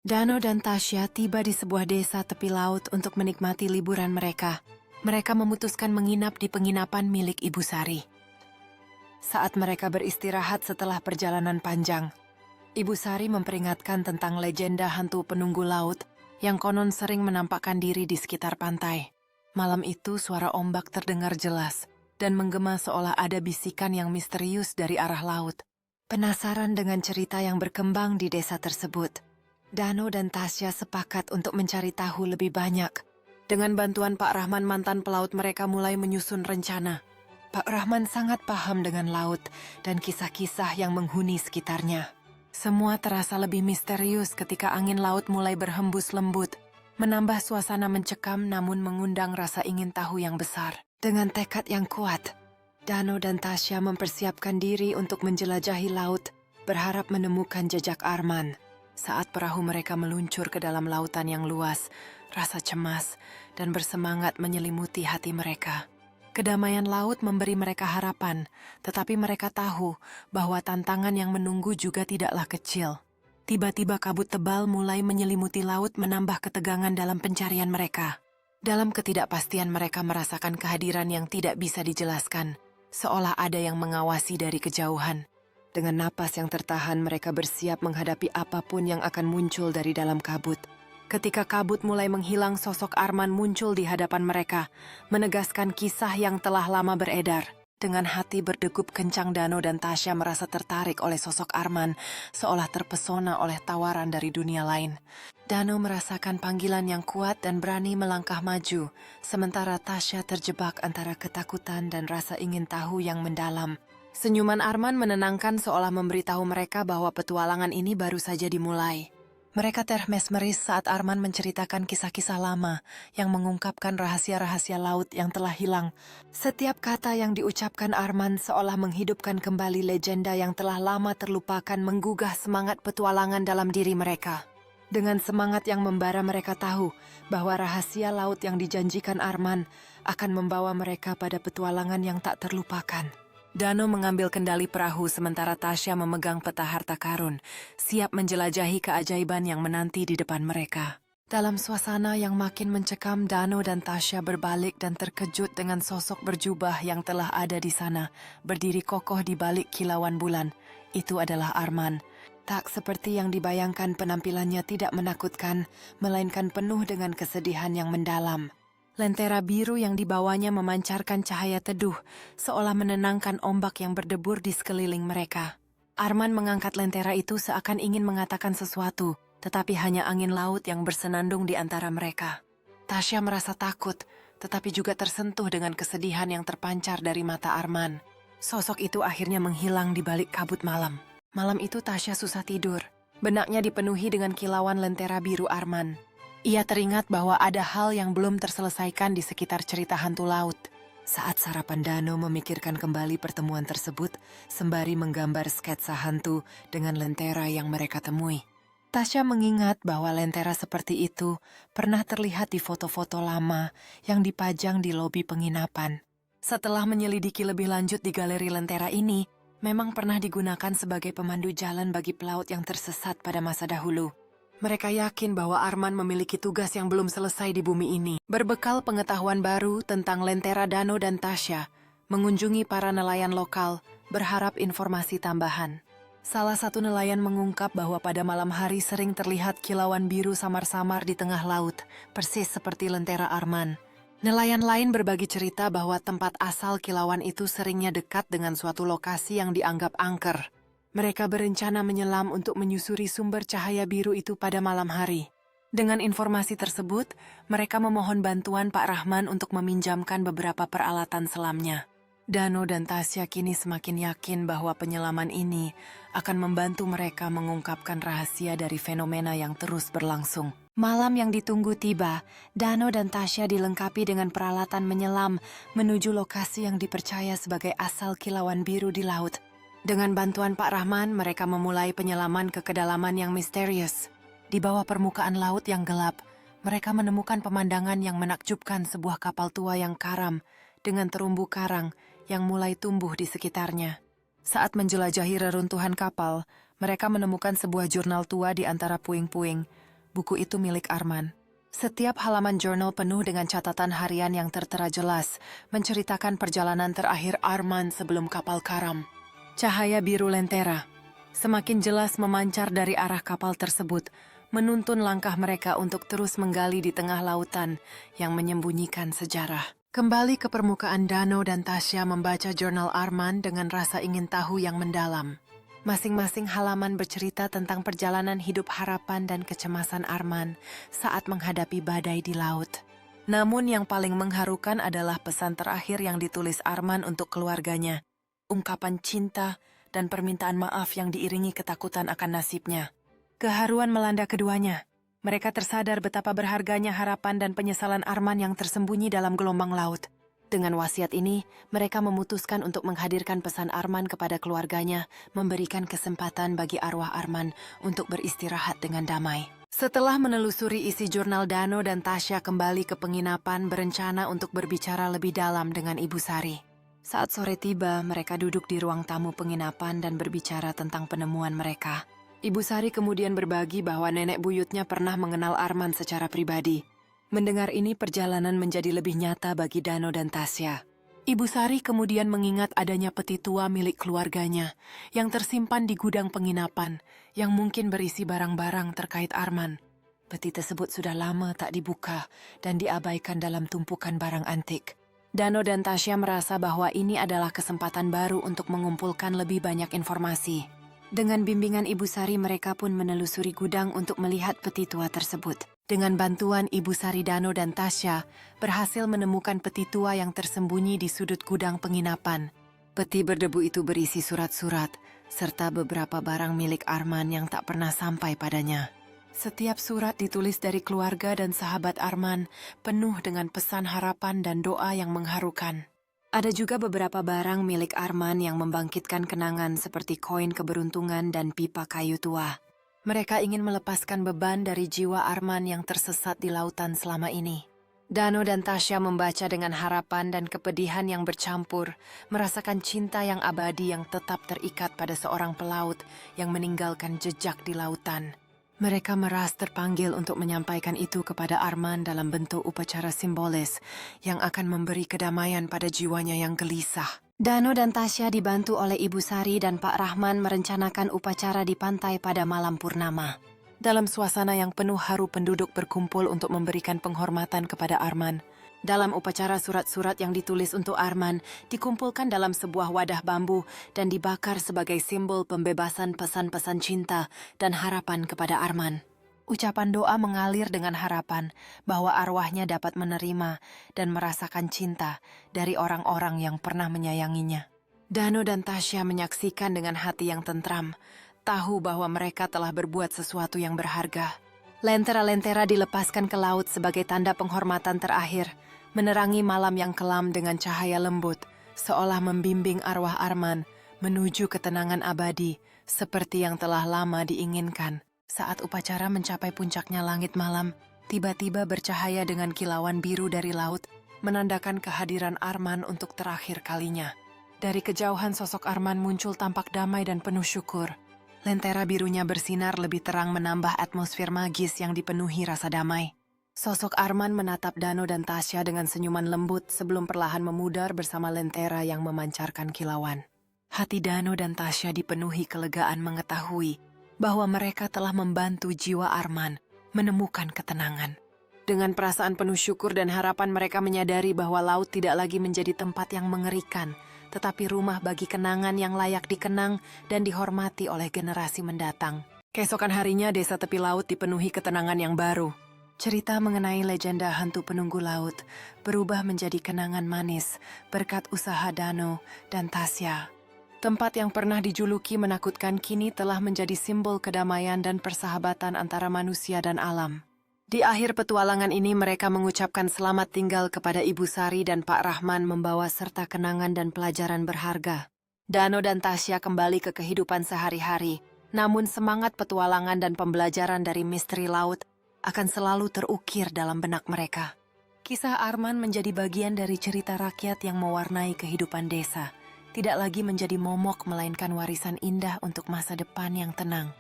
Dano dan Tasya tiba di sebuah desa tepi laut untuk menikmati liburan mereka. Mereka memutuskan menginap di penginapan milik Ibu Sari. Saat mereka beristirahat setelah perjalanan panjang, Ibu Sari memperingatkan tentang legenda hantu penunggu laut yang konon sering menampakkan diri di sekitar pantai. Malam itu suara ombak terdengar jelas dan menggema seolah ada bisikan yang misterius dari arah laut. Penasaran dengan cerita yang berkembang di desa tersebut, Dano dan Tasya sepakat untuk mencari tahu lebih banyak. Dengan bantuan Pak Rahman, mantan pelaut, mereka mulai menyusun rencana. Pak Rahman sangat paham dengan laut dan kisah-kisah yang menghuni sekitarnya. Semua terasa lebih misterius ketika angin laut mulai berhembus lembut, menambah suasana mencekam namun mengundang rasa ingin tahu yang besar. Dengan tekad yang kuat, Dano dan Tasya mempersiapkan diri untuk menjelajahi laut, berharap menemukan jejak Arman. Saat perahu mereka meluncur ke dalam lautan yang luas, rasa cemas dan bersemangat menyelimuti hati mereka. Kedamaian laut memberi mereka harapan, tetapi mereka tahu bahwa tantangan yang menunggu juga tidaklah kecil. Tiba-tiba kabut tebal mulai menyelimuti laut, menambah ketegangan dalam pencarian mereka. Dalam ketidakpastian mereka merasakan kehadiran yang tidak bisa dijelaskan, seolah ada yang mengawasi dari kejauhan. Dengan napas yang tertahan, mereka bersiap menghadapi apapun yang akan muncul dari dalam kabut. Ketika kabut mulai menghilang, sosok Arman muncul di hadapan mereka, menegaskan kisah yang telah lama beredar. Dengan hati berdegup kencang, Dano dan Tasya merasa tertarik oleh sosok Arman, seolah terpesona oleh tawaran dari dunia lain. Dano merasakan panggilan yang kuat dan berani melangkah maju, sementara Tasya terjebak antara ketakutan dan rasa ingin tahu yang mendalam. Senyuman Arman menenangkan, seolah memberitahu mereka bahwa petualangan ini baru saja dimulai. Mereka termesmeris saat Arman menceritakan kisah-kisah lama yang mengungkapkan rahasia-rahasia laut yang telah hilang. Setiap kata yang diucapkan Arman seolah menghidupkan kembali legenda yang telah lama terlupakan, menggugah semangat petualangan dalam diri mereka. Dengan semangat yang membara, mereka tahu bahwa rahasia laut yang dijanjikan Arman akan membawa mereka pada petualangan yang tak terlupakan. Dano mengambil kendali perahu sementara Tasya memegang peta harta karun, siap menjelajahi keajaiban yang menanti di depan mereka. Dalam suasana yang makin mencekam, Dano dan Tasya berbalik dan terkejut dengan sosok berjubah yang telah ada di sana, berdiri kokoh di balik kilauan bulan. Itu adalah Arman. Tak seperti yang dibayangkan, penampilannya tidak menakutkan, melainkan penuh dengan kesedihan yang mendalam. Lentera biru yang dibawanya memancarkan cahaya teduh, seolah menenangkan ombak yang berdebur di sekeliling mereka. Arman mengangkat lentera itu seakan ingin mengatakan sesuatu, tetapi hanya angin laut yang bersenandung di antara mereka. Tasya merasa takut, tetapi juga tersentuh dengan kesedihan yang terpancar dari mata Arman. Sosok itu akhirnya menghilang di balik kabut malam. Malam itu Tasya susah tidur. Benaknya dipenuhi dengan kilauan lentera biru Arman. Ia teringat bahwa ada hal yang belum terselesaikan di sekitar cerita hantu laut. Saat sarapan, Dano memikirkan kembali pertemuan tersebut, sembari menggambar sketsa hantu dengan lentera yang mereka temui. Tasya mengingat bahwa lentera seperti itu pernah terlihat di foto-foto lama yang dipajang di lobi penginapan. Setelah menyelidiki lebih lanjut di galeri lentera ini, memang pernah digunakan sebagai pemandu jalan bagi pelaut yang tersesat pada masa dahulu. Mereka yakin bahwa Arman memiliki tugas yang belum selesai di bumi ini. Berbekal pengetahuan baru tentang lentera, Dano dan Tasya mengunjungi para nelayan lokal, berharap informasi tambahan. Salah satu nelayan mengungkap bahwa pada malam hari sering terlihat kilauan biru samar-samar di tengah laut, persis seperti lentera Arman. Nelayan lain berbagi cerita bahwa tempat asal kilauan itu seringnya dekat dengan suatu lokasi yang dianggap angker. Mereka berencana menyelam untuk menyusuri sumber cahaya biru itu pada malam hari. Dengan informasi tersebut, mereka memohon bantuan Pak Rahman untuk meminjamkan beberapa peralatan selamnya. Dano dan Tasya kini semakin yakin bahwa penyelaman ini akan membantu mereka mengungkapkan rahasia dari fenomena yang terus berlangsung. Malam yang ditunggu tiba, Dano dan Tasya dilengkapi dengan peralatan menyelam menuju lokasi yang dipercaya sebagai asal kilauan biru di laut. Dengan bantuan Pak Rahman, mereka memulai penyelaman ke kedalaman yang misterius. Di bawah permukaan laut yang gelap, mereka menemukan pemandangan yang menakjubkan, sebuah kapal tua yang karam dengan terumbu karang yang mulai tumbuh di sekitarnya. Saat menjelajahi reruntuhan kapal, mereka menemukan sebuah jurnal tua di antara puing-puing. Buku itu milik Arman. Setiap halaman jurnal penuh dengan catatan harian yang tertera jelas, menceritakan perjalanan terakhir Arman sebelum kapal karam. Cahaya biru lentera semakin jelas memancar dari arah kapal tersebut, menuntun langkah mereka untuk terus menggali di tengah lautan yang menyembunyikan sejarah. Kembali ke permukaan, Dano dan Tasya membaca jurnal Arman dengan rasa ingin tahu yang mendalam. Masing-masing halaman bercerita tentang perjalanan hidup harapan dan kecemasan Arman saat menghadapi badai di laut. Namun yang paling mengharukan adalah pesan terakhir yang ditulis Arman untuk keluarganya. Ungkapan cinta dan permintaan maaf yang diiringi ketakutan akan nasibnya. Keharuan melanda keduanya. Mereka tersadar betapa berharganya harapan dan penyesalan Arman yang tersembunyi dalam gelombang laut. Dengan wasiat ini, mereka memutuskan untuk menghadirkan pesan Arman kepada keluarganya, memberikan kesempatan bagi arwah Arman untuk beristirahat dengan damai. Setelah menelusuri isi jurnal, Dano dan Tasya kembali ke penginapan berencana untuk berbicara lebih dalam dengan Ibu Sari. Saat sore tiba, mereka duduk di ruang tamu penginapan dan berbicara tentang penemuan mereka. Ibu Sari kemudian berbagi bahwa nenek buyutnya pernah mengenal Arman secara pribadi. Mendengar ini, perjalanan menjadi lebih nyata bagi Dano dan Tasya. Ibu Sari kemudian mengingat adanya peti tua milik keluarganya yang tersimpan di gudang penginapan yang mungkin berisi barang-barang terkait Arman. Peti tersebut sudah lama tak dibuka dan diabaikan dalam tumpukan barang antik. Dano dan Tasya merasa bahwa ini adalah kesempatan baru untuk mengumpulkan lebih banyak informasi. Dengan bimbingan Ibu Sari, mereka pun menelusuri gudang untuk melihat peti tua tersebut. Dengan bantuan Ibu Sari, Dano dan Tasya berhasil menemukan peti tua yang tersembunyi di sudut gudang penginapan. Peti berdebu itu berisi surat-surat, serta beberapa barang milik Arman yang tak pernah sampai padanya. Setiap surat ditulis dari keluarga dan sahabat Arman, penuh dengan pesan harapan dan doa yang mengharukan. Ada juga beberapa barang milik Arman yang membangkitkan kenangan seperti koin keberuntungan dan pipa kayu tua. Mereka ingin melepaskan beban dari jiwa Arman yang tersesat di lautan selama ini. Dano dan Tasya membaca dengan harapan dan kepedihan yang bercampur, merasakan cinta yang abadi yang tetap terikat pada seorang pelaut yang meninggalkan jejak di lautan. Mereka merasa terpanggil untuk menyampaikan itu kepada Arman dalam bentuk upacara simbolis yang akan memberi kedamaian pada jiwanya yang gelisah. Dano dan Tasya dibantu oleh Ibu Sari dan Pak Rahman merencanakan upacara di pantai pada malam purnama. Dalam suasana yang penuh haru, penduduk berkumpul untuk memberikan penghormatan kepada Arman. Dalam upacara, surat-surat yang ditulis untuk Arman dikumpulkan dalam sebuah wadah bambu dan dibakar sebagai simbol pembebasan pesan-pesan cinta dan harapan kepada Arman. Ucapan doa mengalir dengan harapan bahwa arwahnya dapat menerima dan merasakan cinta dari orang-orang yang pernah menyayanginya. Dano dan Tasya menyaksikan dengan hati yang tentram, tahu bahwa mereka telah berbuat sesuatu yang berharga. Lentera-lentera dilepaskan ke laut sebagai tanda penghormatan terakhir, menerangi malam yang kelam dengan cahaya lembut, seolah membimbing arwah Arman menuju ketenangan abadi, seperti yang telah lama diinginkan. Saat upacara mencapai puncaknya, langit malam tiba-tiba bercahaya dengan kilauan biru dari laut, menandakan kehadiran Arman untuk terakhir kalinya. Dari kejauhan sosok Arman muncul tampak damai dan penuh syukur. Lentera birunya bersinar lebih terang, menambah atmosfer magis yang dipenuhi rasa damai. Sosok Arman menatap Dano dan Tasya dengan senyuman lembut sebelum perlahan memudar bersama lentera yang memancarkan kilauan. Hati Dano dan Tasya dipenuhi kelegaan mengetahui bahwa mereka telah membantu jiwa Arman menemukan ketenangan. Dengan perasaan penuh syukur dan harapan, mereka menyadari bahwa laut tidak lagi menjadi tempat yang mengerikan, tetapi rumah bagi kenangan yang layak dikenang dan dihormati oleh generasi mendatang. Keesokan harinya, desa tepi laut dipenuhi ketenangan yang baru. Cerita mengenai legenda hantu penunggu laut berubah menjadi kenangan manis berkat usaha Dano dan Tasya. Tempat yang pernah dijuluki menakutkan kini telah menjadi simbol kedamaian dan persahabatan antara manusia dan alam. Di akhir petualangan ini, mereka mengucapkan selamat tinggal kepada Ibu Sari dan Pak Rahman, membawa serta kenangan dan pelajaran berharga. Dano dan Tasya kembali ke kehidupan sehari-hari, namun semangat petualangan dan pembelajaran dari misteri laut akan selalu terukir dalam benak mereka. Kisah Arman menjadi bagian dari cerita rakyat yang mewarnai kehidupan desa, tidak lagi menjadi momok melainkan warisan indah untuk masa depan yang tenang.